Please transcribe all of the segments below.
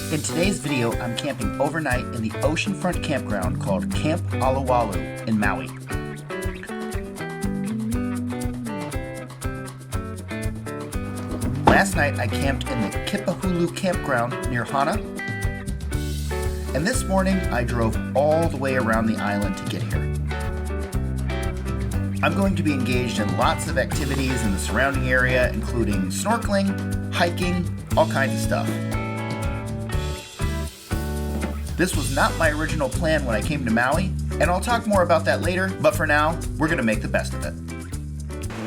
In today's video, I'm camping overnight in the oceanfront campground called Camp Olowalu in Maui. Last night, I camped in the Kipahulu campground near Hana. And this morning, I drove all the way around the island to get here. I'm going to be engaged in lots of activities in the surrounding area, including snorkeling, hiking, all kinds of stuff. This was not my original plan when I came to Maui, and I'll talk more about that later, but for now, we're gonna make the best of it.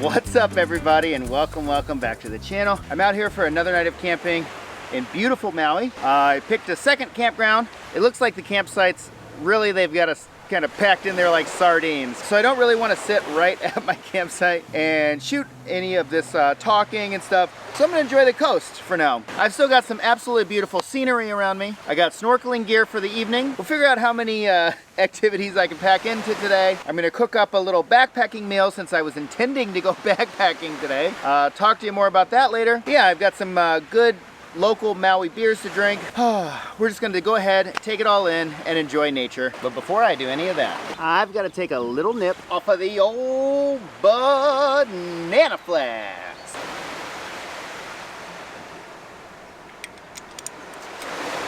What's up everybody, and welcome back to the channel. I'm out here for another night of camping in beautiful Maui. I picked a second campground. It looks like the campsites, really they've got us kind of packed in there like sardines. So I don't really want to sit right at my campsite and shoot any of this talking and stuff. So I'm gonna enjoy the coast for now. I've still got some absolutely beautiful scenery around me. I got snorkeling gear for the evening. We'll figure out how many activities I can pack into today. I'm gonna cook up a little backpacking meal since I was intending to go backpacking today. Talk to you more about that later. Yeah, I've got some good local Maui beers to drink. We're just gonna go ahead, take it all in, and enjoy nature. But before I do any of that, I've got to take a little nip off of the old banana flask.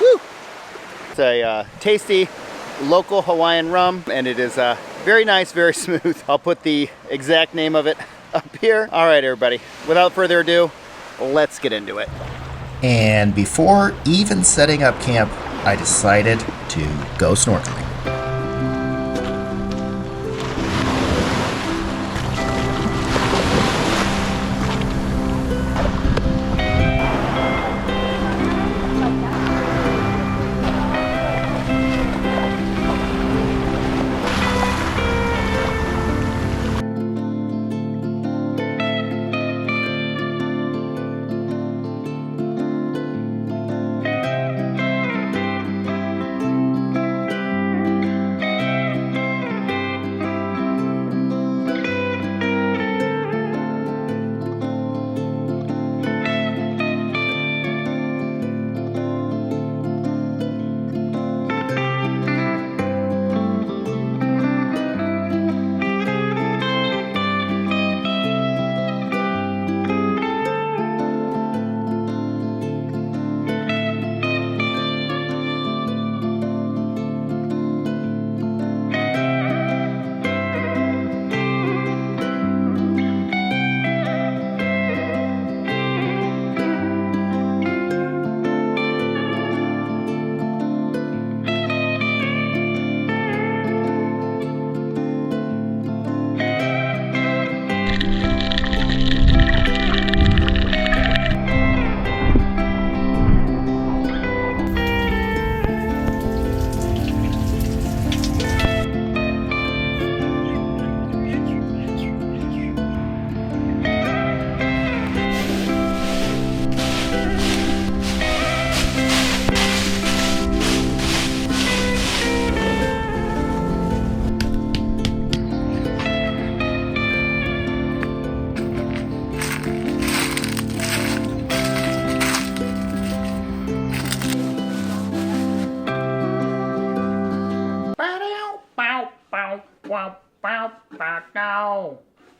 Woo! It's a tasty local Hawaiian rum, and it is very nice, very smooth. I'll put the exact name of it up here. All right, everybody, without further ado, let's get into it. And before even setting up camp, I decided to go snorkeling.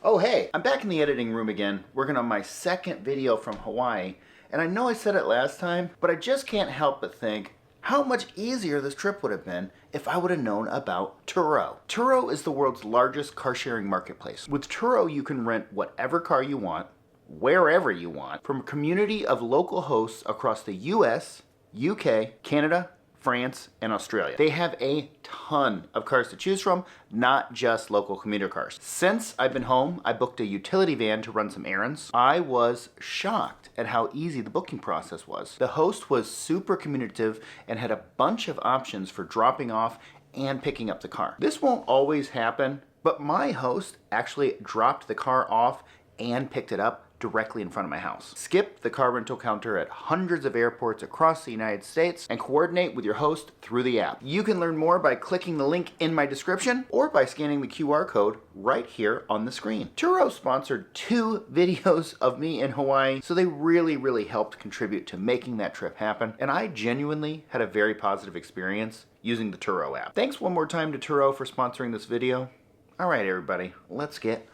Oh hey, I'm back in the editing room again, working on my second video from Hawaii, and I know I said it last time, but I just can't help but think how much easier this trip would have been if I would have known about Turo. Turo is the world's largest car sharing marketplace. With Turo, you can rent whatever car you want, wherever you want, from a community of local hosts across the US, UK, Canada, France, and Australia. They have a ton of cars to choose from, not just local commuter cars. Since I've been home, I booked a utility van to run some errands. I was shocked at how easy the booking process was. The host was super communicative and had a bunch of options for dropping off and picking up the car. This won't always happen, but my host actually dropped the car off and picked it up directly in front of my house. Skip the car rental counter at hundreds of airports across the United States and coordinate with your host through the app. You can learn more by clicking the link in my description or by scanning the QR code right here on the screen. Turo sponsored 2 videos of me in Hawaii, so they really helped contribute to making that trip happen, and I genuinely had a very positive experience using the Turo app. Thanks one more time to Turo for sponsoring this video. All right, everybody, let's get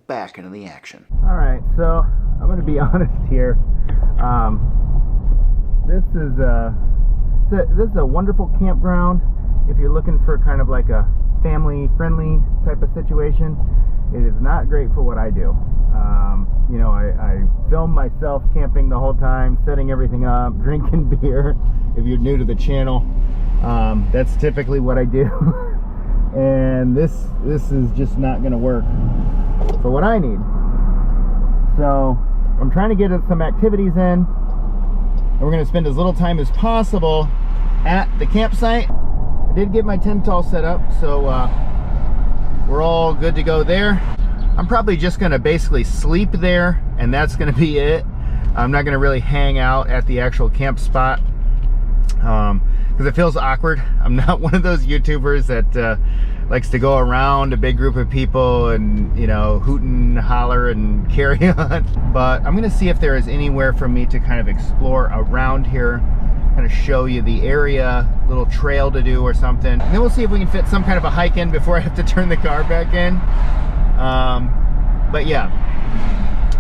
back into the action. All right, so I'm going to be honest here. This is a wonderful campground if you're looking for kind of like a family-friendly type of situation. It is not great for what I do. You know, I film myself camping the whole time, setting everything up, drinking beer. If you're new to the channel, that's typically what I do. And this is just not going to work for what I need. So I'm trying to get some activities in, and we're going to spend as little time as possible at the campsite. I did get my tent all set up, so we're all good to go there. I'm probably just going to basically sleep there, and that's going to be it. I'm not going to really hang out at the actual camp spot because it feels awkward. I'm not one of those YouTubers that likes to go around a big group of people and, you know, hoot and holler and carry on. But I'm going to see if there is anywhere for me to kind of explore around here, kind of show you the area, little trail to do or something. And then we'll see if we can fit some kind of a hike in before I have to turn the car back in. But yeah,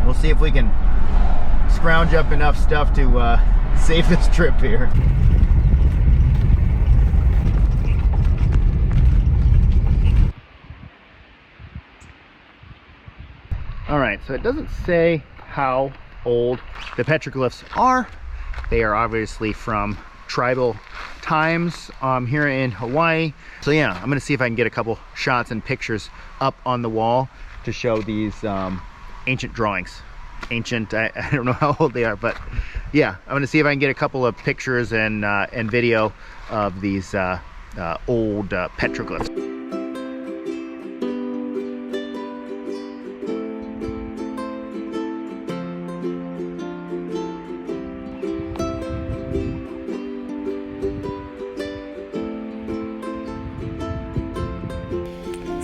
we'll see if we can scrounge up enough stuff to save this trip here. All right, so it doesn't say how old the petroglyphs are. They are obviously from tribal times here in Hawaii. So yeah, I'm gonna see if I can get a couple shots and pictures up on the wall to show these ancient drawings. Ancient, I don't know how old they are, but yeah, I'm gonna see if I can get a couple of pictures and video of these old petroglyphs.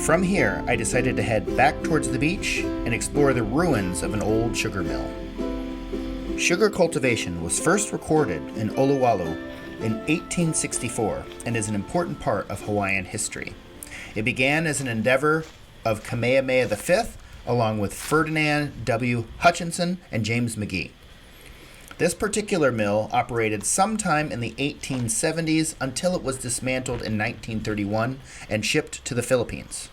From here, I decided to head back towards the beach and explore the ruins of an old sugar mill. Sugar cultivation was first recorded in Olowalu in 1864 and is an important part of Hawaiian history. It began as an endeavor of Kamehameha V, along with Ferdinand W. Hutchinson and James McGee. This particular mill operated sometime in the 1870s until it was dismantled in 1931 and shipped to the Philippines.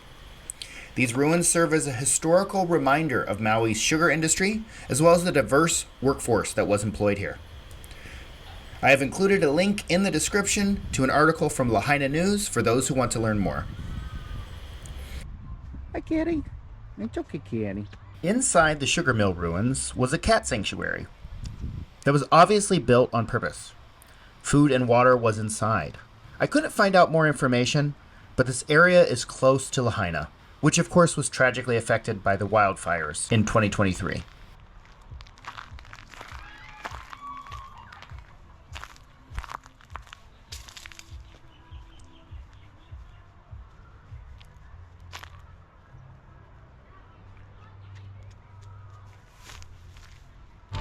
These ruins serve as a historical reminder of Maui's sugar industry, as well as the diverse workforce that was employed here. I have included a link in the description to an article from Lahaina News for those who want to learn more. Hi, Kitty. It's okay, Kitty. Inside the sugar mill ruins was a cat sanctuary that was obviously built on purpose. Food and water was inside. I couldn't find out more information, but this area is close to Lahaina, which of course was tragically affected by the wildfires in 2023.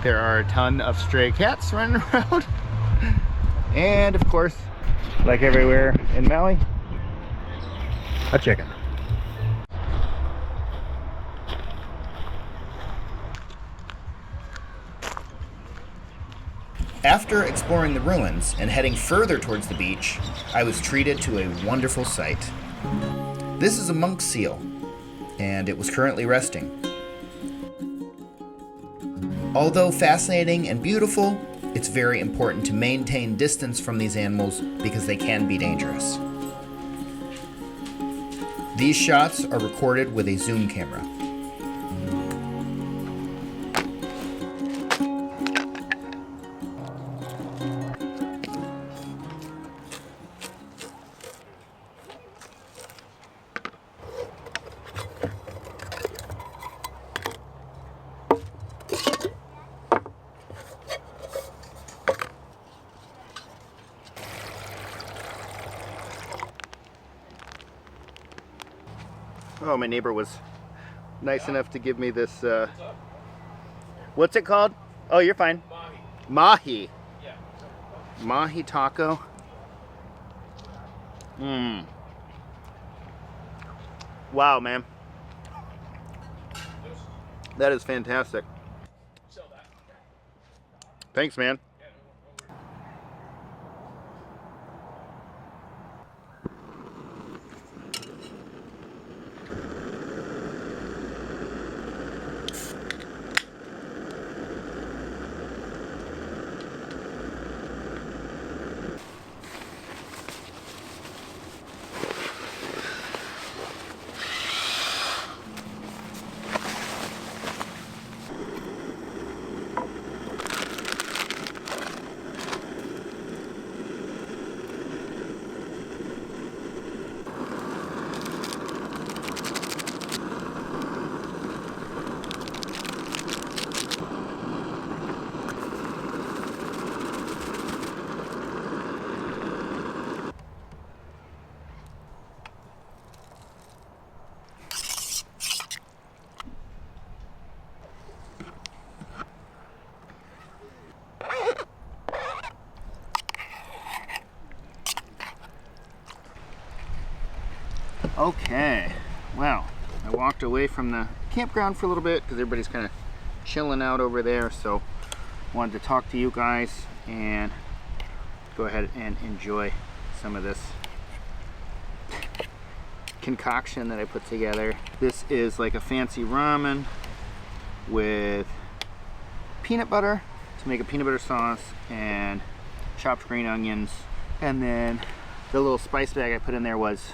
There are a ton of stray cats running around. And of course, like everywhere in Maui, a chicken. After exploring the ruins and heading further towards the beach, I was treated to a wonderful sight. This is a monk seal, and it was currently resting. Although fascinating and beautiful, it's very important to maintain distance from these animals because they can be dangerous. These shots are recorded with a zoom camera. Oh, my neighbor was nice enough to give me this, what's it called? Oh, you're fine. Mahi. Yeah. Mahi taco. Mmm. Wow, man. That is fantastic. Thanks, man. Okay, well, I walked away from the campground for a little bit because everybody's kind of chilling out over there, so wanted to talk to you guys and go ahead and enjoy some of this concoction that I put together. This is like a fancy ramen with peanut butter to make a peanut butter sauce and chopped green onions, and then the little spice bag I put in there was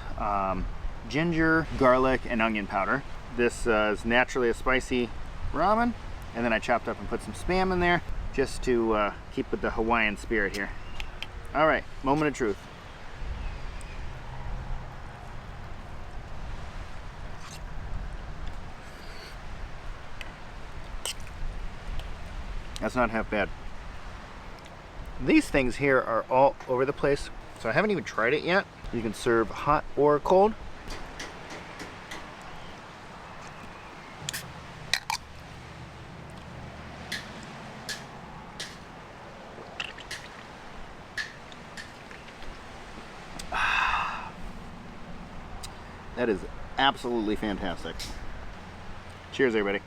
ginger, garlic, and onion powder. This is naturally a spicy ramen, and then I chopped up and put some Spam in there just to keep with the Hawaiian spirit here. All right, moment of truth. That's not half bad. These things here are all over the place, so I haven't even tried it yet. You can serve hot or cold. That is absolutely fantastic. Cheers, everybody.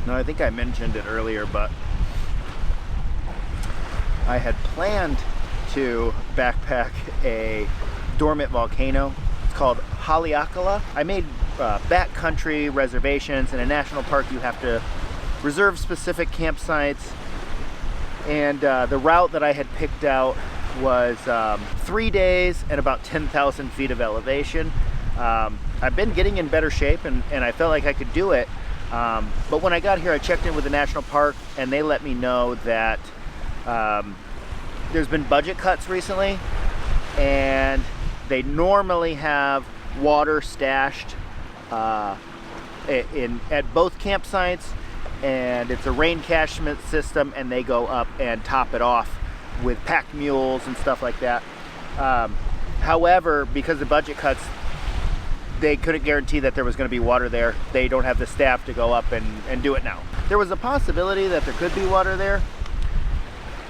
No, I think I mentioned it earlier, but I had planned to backpack a dormant volcano. It's called Haleakala. I made backcountry reservations. In a national park, you have to reserve specific campsites. And the route that I had picked out was 3 days and about 10,000 feet of elevation. I've been getting in better shape, and I felt like I could do it. But when I got here, I checked in with the national park, and they let me know that there's been budget cuts recently, and they normally have water stashed at both campsites, and it's a rain catchment system, and they go up and top it off with packed mules and stuff like that. However, because of budget cuts, they couldn't guarantee that there was going to be water there. They don't have the staff to go up and do it now. There was a possibility that there could be water there.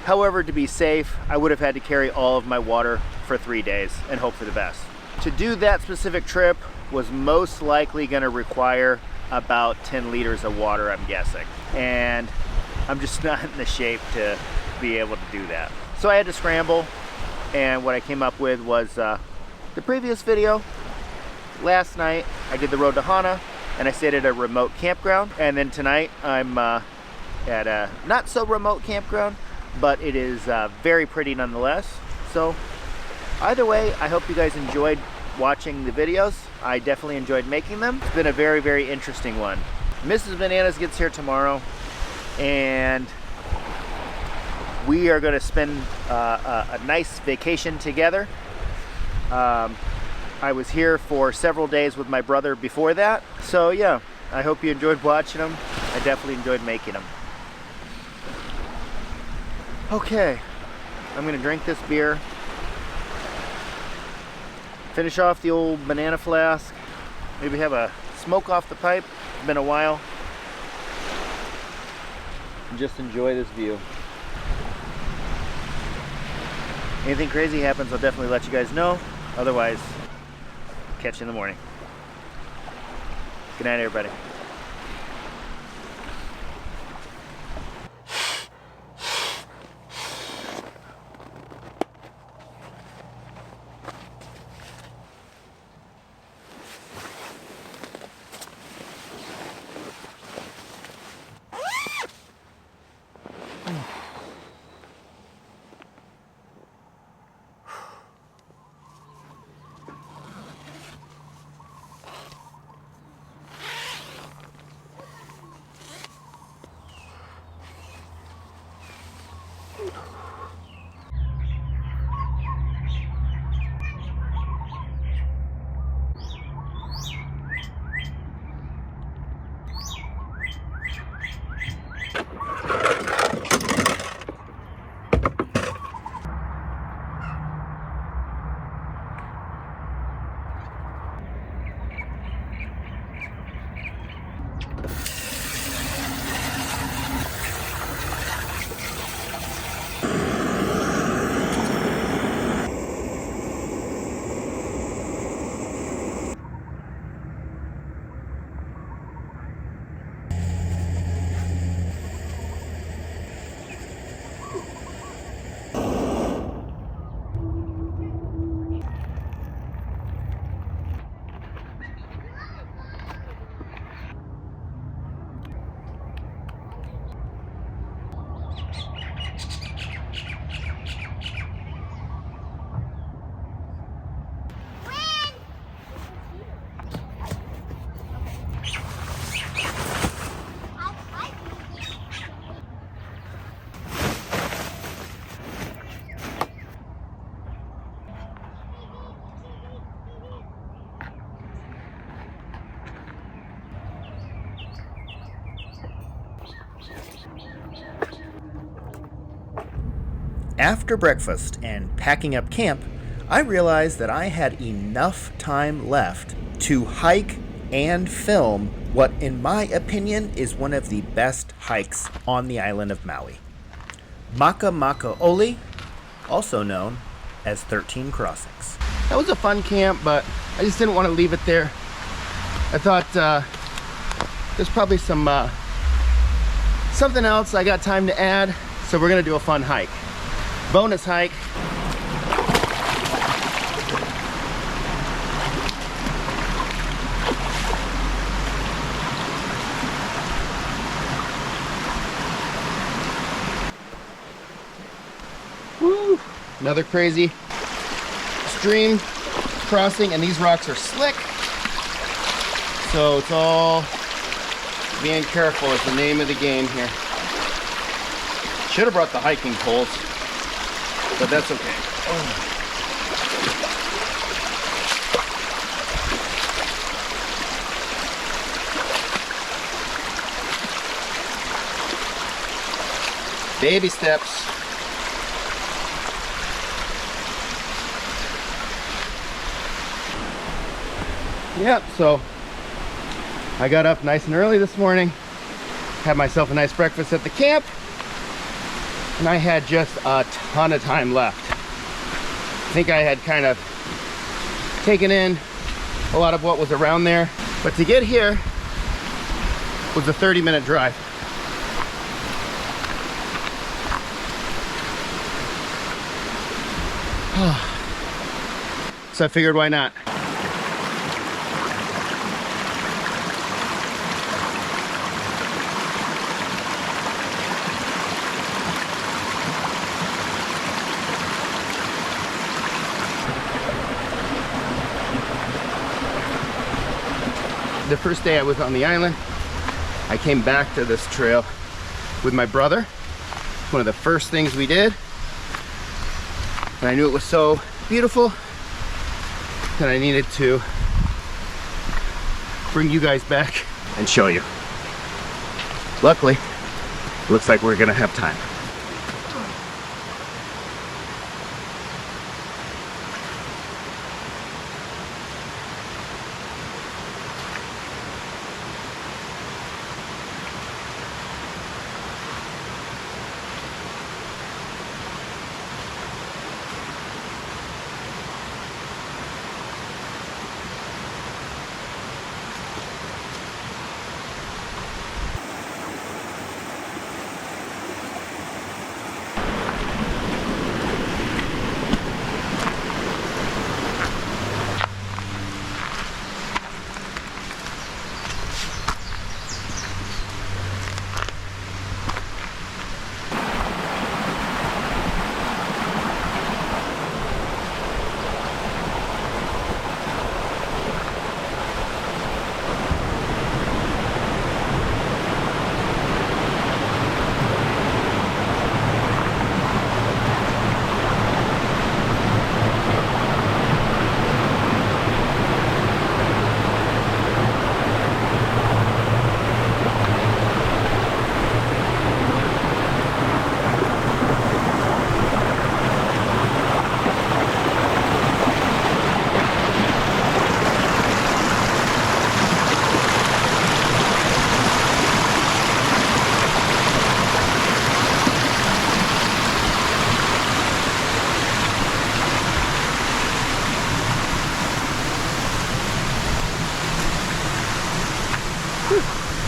However, to be safe, I would have had to carry all of my water for 3 days and hope for the best. To do that specific trip was most likely going to require about 10 liters of water, I'm guessing. And I'm just not in the shape to be able to do that. So I had to scramble, and what I came up with was the previous video. Last night, I did the road to Hana, and I stayed at a remote campground. And then tonight I'm at a not so remote campground, but it is very pretty nonetheless. So either way, I hope you guys enjoyed watching the videos. I definitely enjoyed making them. It's been a very, very interesting one. Mrs. Bananas gets here tomorrow, and we are going to spend a nice vacation together. I was here for several days with my brother before that. So yeah, I hope you enjoyed watching them. I definitely enjoyed making them. Okay, I'm going to drink this beer. Finish off the old banana flask. Maybe have a smoke off the pipe. It's been a while. And just enjoy this view. Anything crazy happens, I'll definitely let you guys know. Otherwise, catch you in the morning. Good night, everybody. After breakfast and packing up camp, I realized that I had enough time left to hike and film what, in my opinion, is one of the best hikes on the island of Maui. Makamakaole, also known as 13 Crossings. That was a fun camp, but I just didn't want to leave it there. I thought there's probably something else I got time to add, so we're gonna do a fun hike. Bonus hike. Woo! Another crazy stream crossing, and these rocks are slick. So it's all being careful is the name of the game here. Should have brought the hiking poles, but that's okay. Oh. Baby steps. Yep, so I got up nice and early this morning, had myself a nice breakfast at the camp, and I had just a ton of time left. I think I had kind of taken in a lot of what was around there, but to get here was a 30-minute drive. So I figured, why not? the first day I was on the island, I came back to this trail with my brother. One of the first things we did. And I knew it was so beautiful that I needed to bring you guys back and show you. Luckily, looks like we're gonna have time.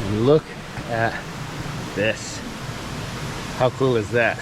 And look at this. How cool is that?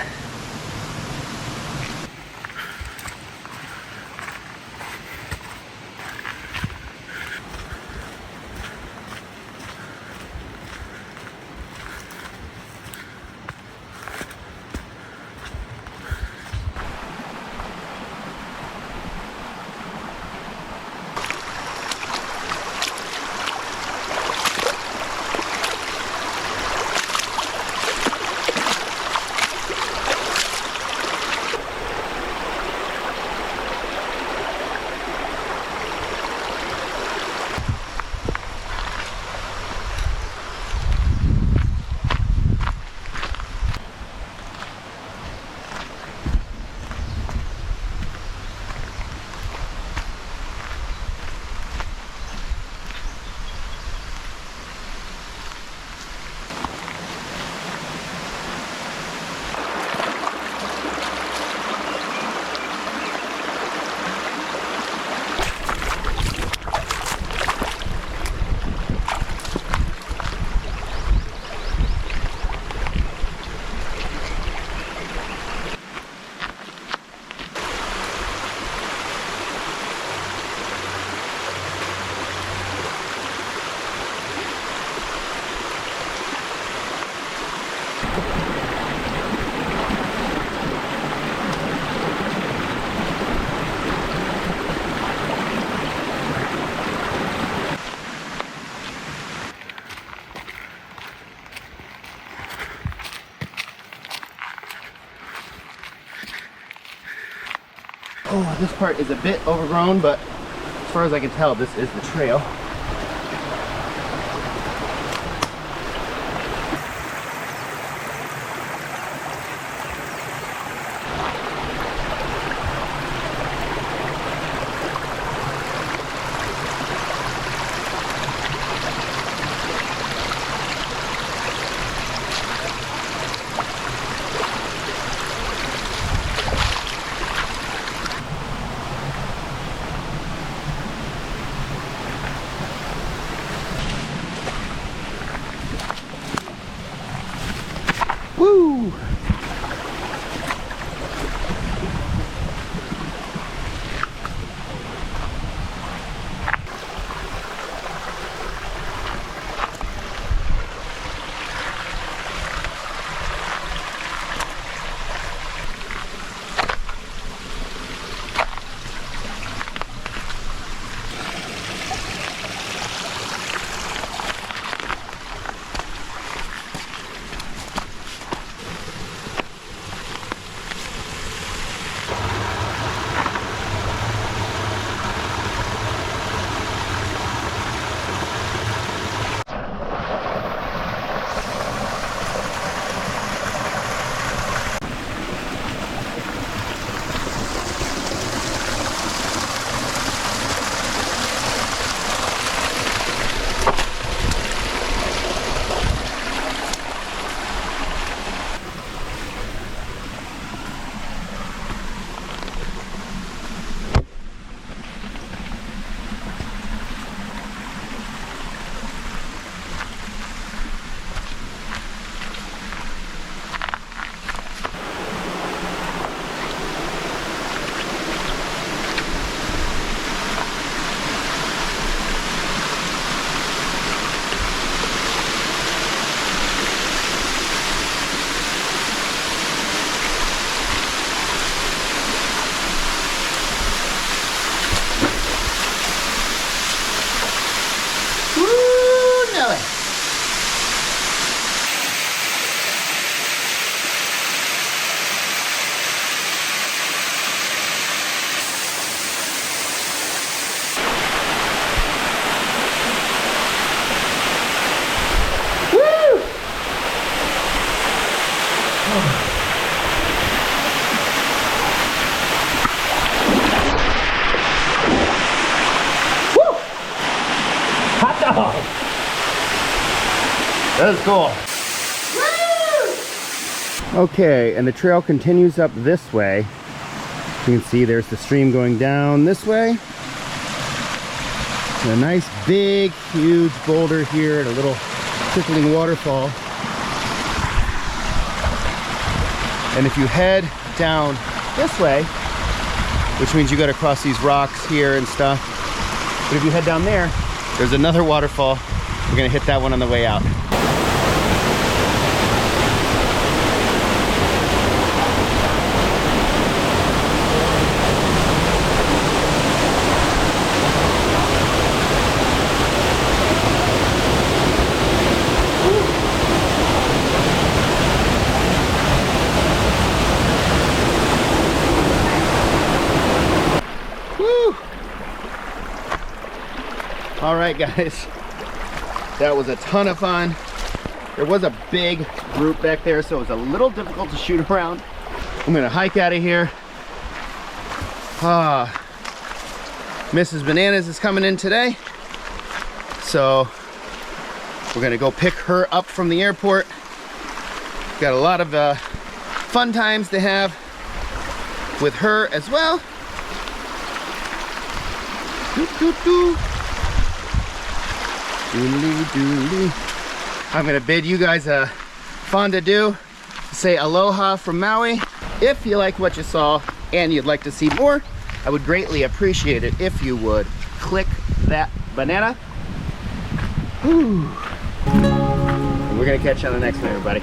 Oh, this part is a bit overgrown, but as far as I can tell, this is the trail. That was cool. Okay, and the trail continues up this way. You can see there's the stream going down this way. And a nice big huge boulder here and a little trickling waterfall. And if you head down this way, which means you got to cross these rocks here and stuff, but if you head down there, there's another waterfall. We're gonna hit that one on the way out. All right, guys, that was a ton of fun. There was a big group back there, so it was a little difficult to shoot around. I'm gonna hike out of here. Mrs. Bananas is coming in today, so we're gonna go pick her up from the airport. Got a lot of fun times to have with her as well. I'm gonna bid you guys a fond adieu, say aloha from Maui. If you like what you saw and you'd like to see more, I would greatly appreciate it if you would click that banana. And we're gonna catch you on the next one, everybody.